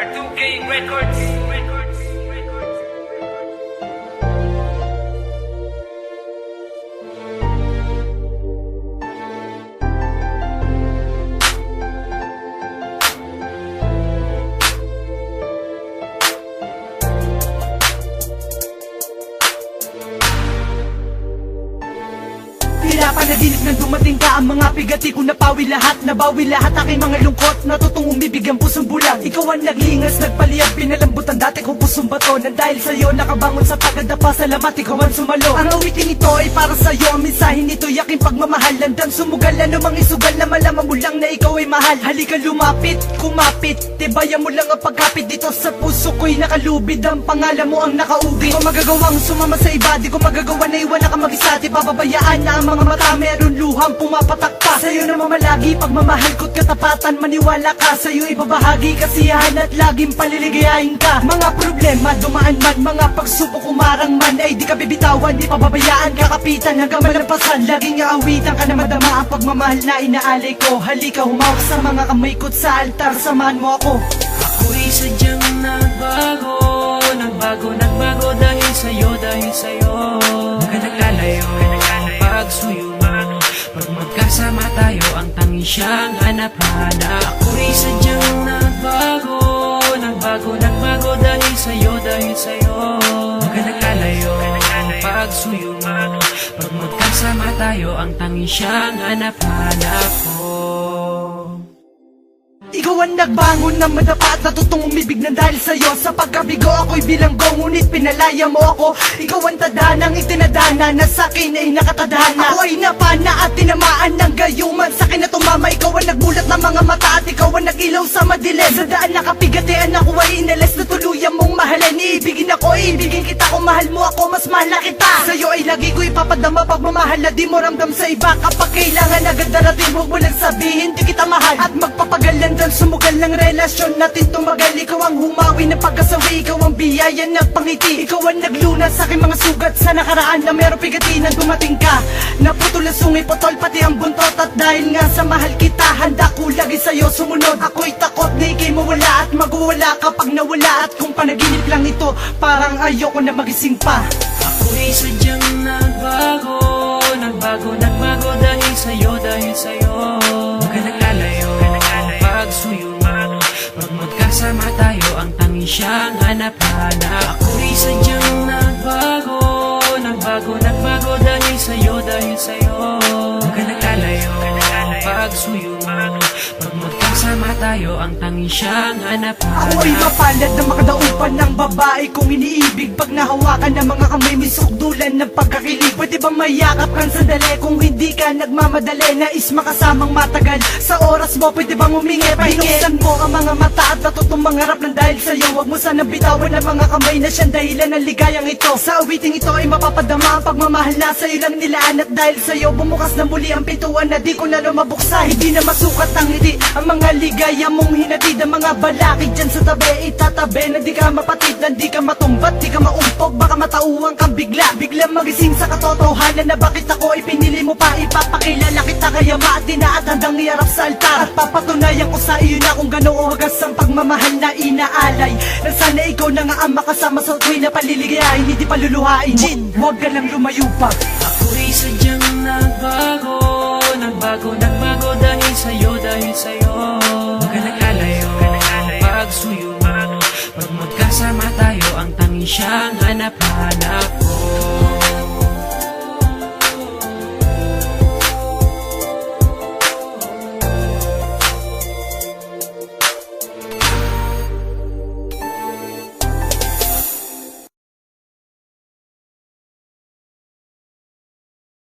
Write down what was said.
R2K Records. Panaginip nang dumating ka, ang mga pigati ko napawi lahat, nabawi lahat aking mga lungkot, natutong umibig ang pusong bulag. Ikaw ang naglingas, nagpaliyag, pinalambutan dati kong pusong bato, nang dahil sa'yo nakabangon sa tagadapa, salamat ikaw ang sumalo. Ang awitin ito ay para sa'yo, ang mensahe nito yaking pagmamahal, landang sumugal, anumang isugal na malaman mo lang na ikaw ay mahal. Halika lumapit, kumapit, tibayan mo lang ang pagkapit dito sa puso ko'y nakalubid, ang pangalan mo ang nakaubi. Di ko magagawang sumama sa iba, di ko magagawa na iwan na ka mag-isa, di pababayaan na ang mga mata meron luhang pumapatak pa. Sa'yo na mamalagi, pagmamahal ko't katapatan, maniwala ka, sa'yo ibabahagi kasiyahan at laging paliligayahin ka. Mga problema dumaan man, mga pagsubok umarang man, ay di ka bibitawan, di pababayaan, kakapitan hanggang malampasan. Laging aawitan ka na madama ang pagmamahal na inaalay ko. Halika humawak sa mga kamay ko't sa altar, samahan mo ako. Ako'y sadyang nagbago, nagbago dahil sa'yo, Huwag ka naglalayo, pagsuyo mo, pag magkasama tayo, ang tanging siyang hanap-hanap. Ako'y sadyang nagbago dahil sa'yo, Huwag ka naglalayo, pagsuyo mo, pag magkasama tayo, ang tanging siyang hanap-hanap ko. Ikaw ang nagbangon na madapa at natutong umibig ng dahil sa'yo. Sa pagkabigo ako'y bilanggo, ngunit pinalaya mo ako. Ikaw ang tadanang itinadana na sa'kin ay nakatadhana. Ako ay napana at tinamaan ng gayuman, sa'kin na tumama. Ikaw ang nagbulat ng mga mata at ikaw ang nag-ilaw sa madilim. Sa daan nakapigatian ako ay inalis na tuluyan mong mahalin. Iibigin ako, iibigin kita, kung mahal mo ako, mas mahal na kita. Sa'yo ay lagi ko ipapadama pagmamahal na di mo ramdam sa iba. Kapag kailangan agad darating, huwag mo lang sabihin di kita mahal. At magpapagalan sumugal ng relasyon natin tumagal. Ikaw ang humawi ng pagkasawi, ikaw ang biyaya ng pangiti. Ikaw ang naglunas sa aking mga sugat sa nakaraan na meron pigati nang dumating ka. Naputol ang sungay, potol pati ang buntot. At dahil nga sa mahal kita, handa ko lagi sa'yo sumunod. Ako'y takot na ikay mawala at magwawala kapag nawala. At kung panaginip lang ito, parang ayoko na magising pa. Ako'y sadyang nagbago dahil sa'yo, Huwag ka naglalayo, pagsuyo mo, pag magkasama tayo, ang tanging siyang hanap-hanap. Ako'y sadyang nagbago dahil sa'yo, Huwag ka naglalayo, pagsuyo mo, pag magkasama tayo, ang tanging siyang hanap-hanap. Ako ay mapalad na makadaupan ng babae kong iniibig. Pag nahawakan ng mga kamay, may sukdulan ng pagkakilig. Pwede ba mayakap kang sandali kung hindi ka nagmamadali? Nais makasamang matagal sa oras mo, pwede bang humingi? Pahinuksan mo ang mga mata at natutong mangarap ng dahil sa'yo. Huwag mo sanang bitawan ang mga kamay na siyang dahilan ng ligayang ito. Sa awiting ito ay mapapadama ang pagmamahal na sa'yo lang nilaan. At dahil sa'yo bumukas na muli ang pintuan na di ko na lumabuksa. Hindi na masukat ang ngiti, ang mga ligaya mong hinatid. Ang mga balakid dyan sa tabi, itatabi na di ka mapatid, na di ka matumbat, di ka maumpog. Baka matauwang kang bigla magising sa katotohanan na bakit ako ay pinili mo pa. Ipapakilala kita kaya maati na at handang iarap sa altar. At papatunayan ko sa iyo na kung gano'ng wagas ang pagmamahal na inaalay. Na sana ikaw na nga ang makasama sa tuwi na paliligayahin, hindi paluluhain. Huwag ka lang lumayo pa. Ako'y sadyang nagbago dahil sa'yo, Huwag ka naglalayo, pagsuyo mo, pag magkasama tayo, ang tanging siyang hanap-hanap ko.